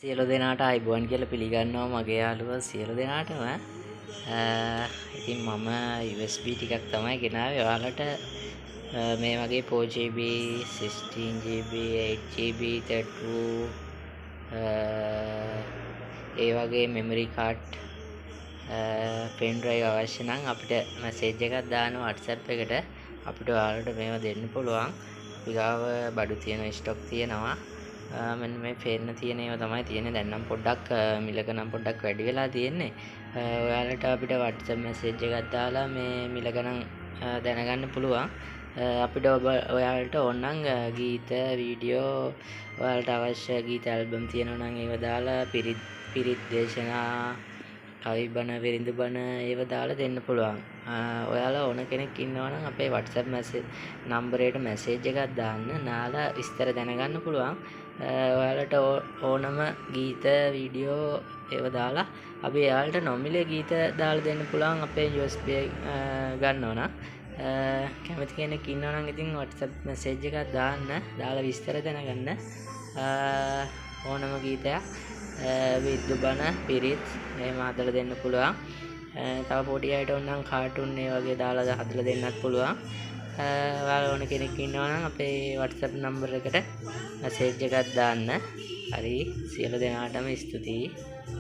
සියලු දෙනාට අයිබෝන් කියලා පිළිගන්නවා මගේ යාළුවෝ සියලු දෙනාටම. ඉතින් මම USB ටිකක් තමයි ගෙනාවේ ඔයාලට මේ වගේ 4GB 16GB 8GB 32 ඒ වගේ මෙමරි කාඩ් පෙන් ඩ්‍රයිව් අවශ්‍ය නම් අපිට මැසේජ් එකක් දාන්න WhatsApp එකට අපිට ඔයාලට මේවා දෙන්න පුළුවන්. අපි ගාව බඩු තියෙන ස්ටොක් තියෙනවා. මෙන්න මේ පේන්න තියෙන ඒවා තමයි තියෙන්නේ. දැන් නම් පොඩ්ඩක් මිලක නම් පොඩ්ඩක් වැඩි වෙලා තියෙන්නේ. ඔයාලට අපිට WhatsApp මැසේජ් එකක් දාලා මේ මිල ගණන් දැනගන්න පුළුවන්. අපිට ඔයාලට ඕනනම් ගීත වීඩියෝ ඔයාලට අවශ්‍ය ගීත ඇල්බම් තියෙනවා නම් ඒව දාලා පිරිත් දේශනා කවි බණ විරිඳ බණ ඒව දාලා දෙන්න පුළුවන්. ඔයාලා ඕන කෙනෙක් ඉන්නවා නම් අපේ WhatsApp නම්බරයට මැසේජ් එකක් දාන්න. නාලා විස්තර දැනගන්න පුළුවන්. ඔයාලට ඕනම ගීත වීඩියෝ ඒව දාලා අපි එයාලට නොමිලේ ගීත දාලා දෙන්න පුළුවන් අපේ USB ගන්නවා නම්. කැමති කෙනෙක් ඉන්නවා නම් ඉතින් WhatsApp මැසේජ් එකක් දාන්න. දාලා විස්තර දැනගන්න. ඕනම ගීතයක් විද්දු බණ පිරිත් එහෙම හදලා දෙන්න පුළුවන්. තව පොඩි අයට ඕනනම් කාටුන් ඒ වගේ දාලා හදලා දෙන්නත් පුළුවන්. ඔයාලා ඕන කෙනෙක් ඉන්නවා නම් අපේ WhatsApp නම්බර එකට මැසේජ් එකක් දාන්න. හරි සියලු දෙනාටම ස්තුතියි.